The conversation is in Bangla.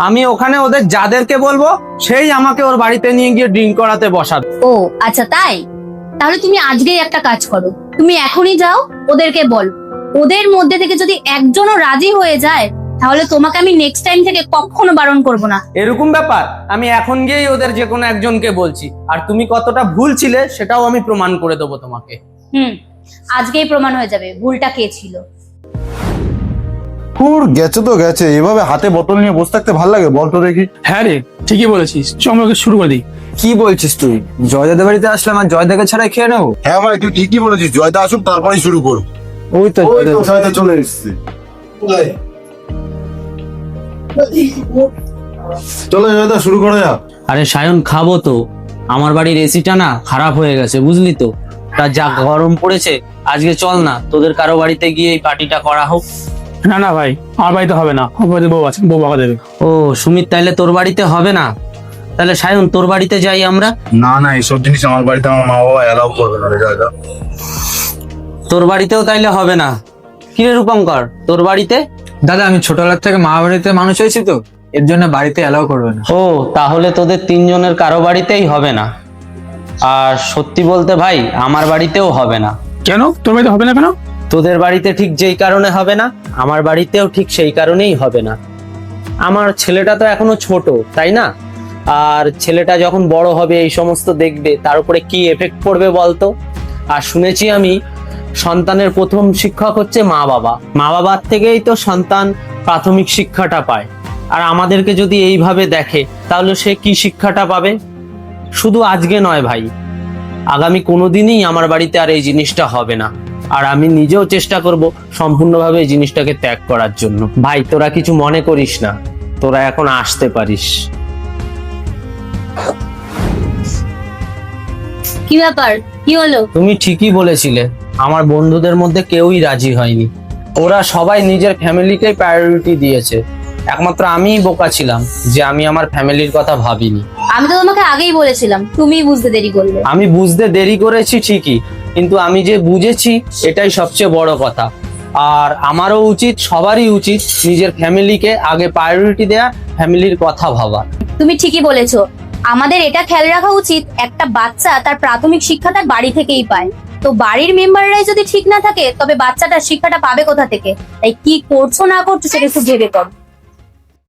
আমি ওখানে ওদের যাদেরকে বলবো সেই আমাকে ওর বাড়িতে নিয়ে গিয়ে ড্রিঙ্ক করাতে বসাবে। ও আচ্ছা তাই, তাহলে তুমি আজকেই একটা কাজ করো, তুমি এখনই যাও ওদেরকে বল, ওদের মধ্যে থেকে যদি একজনও রাজি হয়ে যায় তাহলে তোমাকে আমি নেক্সট টাইম থেকে কখনো বারণ করব না। এরকম ব্যাপার? আমি এখন গিয়েই ওদের যে কোনো একজনকে বলছি, আর তুমি কতটা ভুল ছিলে সেটাও আমি প্রমাণ করে দেবো তোমাকে। আজকেই প্রমাণ হয়ে যাবে ভুলটা কে ছিল। গেছে তো গেছে, এভাবে হাতে বোতল নিয়ে বসে থাকতে ভালো লাগে বল তো দেখি? হ্যাঁ রে, ঠিকই বলেছিস, চল আমরা ওকে শুরু করে দিই। কি বলছিস তুই? জয়দাদের বাড়িতে আসলাম আর জয়দাকে ছাড়াই খেয়ে নেবো? হ্যাঁ ভাই তুই ঠিকই বলেছিস, জয়দা আসুক তারপরেই শুরু করুক। ওই তো জয়দা চলে এসেছে। চলো জয়দা শুরু করে যাক। আরে সায়ন, খাবো তো। আমার বাড়ির এসিটা না খারাপ হয়ে গেছে, বুঝলি তো। তা যা গরম পড়েছে, আজকে চল না তোদের কারো বাড়িতে গিয়ে এই পার্টিটা করা হোক। না না ভাই, আমার বাড়িতে হবে না, আমার বাড়িতে বউ আছে, বউ বাবা দেবে। ও সুমিত, তাইলে তোর বাড়িতে হবে না? তাহলে সায়ন তোর বাড়িতে যাই আমরা। না না, এইসব জিনিস আমার বাড়িতে আমার মা বাবা এলাও করবে না রে জয়দা। তোর বাড়িতেও তাইলে হবে না? কিরে রূপঙ্কর, তোর বাড়িতে? দাদা, আমি ছোটবেলা থেকে মা বাড়িতে মানুষ হয়েছি তো, এর জন্য বাড়িতে এলাও করবে না। ও তাহলে তোদের তিনজনের কারো বাড়িতেই হবে না। আর সত্যি বলতে ভাই, আমার বাড়িতেও হবে না। কেন তোর বাড়িতে হবে না কেন? তোদের বাড়িতে ঠিক যেই কারণে হবে না, আমার বাড়িতেও ঠিক সেই কারণেই হবে না। আমার ছেলেটা তো এখনো ছোট, তাই না? আর ছেলেটা যখন বড় হবে এই সমস্ত দেখবে, তার উপরে কি এফেক্ট পড়বে বলতো? আর শুনেছি আমি, সন্তানের প্রথম শিক্ষক হচ্ছে মা বাবা। মা বাবার থেকেই তো সন্তান প্রাথমিক শিক্ষাটা পায়। আর আমাদেরকে যদি এইভাবে দেখে তাহলে সে কি শিক্ষাটা পাবে? শুধু আজকে নয় ভাই, আগামী কোনোদিনই আমার বাড়িতে আর এই জিনিসটা হবে না। আর আমি নিজেও চেষ্টা করব সম্পূর্ণভাবে এই জিনিসটাকে ত্যাগ করার জন্য। ভাই তোরা কিছু মনে করিস না, তোরা এখন আসতে পারিস। কি ব্যাপার, কি হলো? তুমি ঠিকই বলেছিলে, আমার বন্ধুদের মধ্যে কেউই রাজি হয়নি। ওরা সবাই নিজের ফ্যামিলিকেই প্রায়োরিটি দিয়েছে। একমাত্র আমিই বোকা ছিলাম যে আমি আমার ফ্যামিলির কথা ভাবিনি। আমি তো তোমাকে আগেই বলেছিলাম, তুমিই বুঝতে দেরি করলে। আমি বুঝতে দেরি করেছি ঠিকই, কিন্তু আমি যে বুঝেছি এটাই সবচেয়ে বড় কথা। আর আমারও উচিত, সবারই উচিত নিজের ফ্যামিলিকে আগে প্রায়োরিটি দেয়া, ফ্যামিলির কথা ভাবা। তুমি ঠিকই বলেছো, আমাদের এটা খেয়াল রাখা উচিত, একটা বাচ্চা তার প্রাথমিক শিক্ষা তার বাড়ি থেকেই পায়। তো বাড়ির মেম্বাররাই যদি ঠিক না থাকে তবে বাচ্চাটার শিক্ষাটা পাবে কোথা থেকে? তাই কি করছো না করছো সেটা একটু ভেবে করো।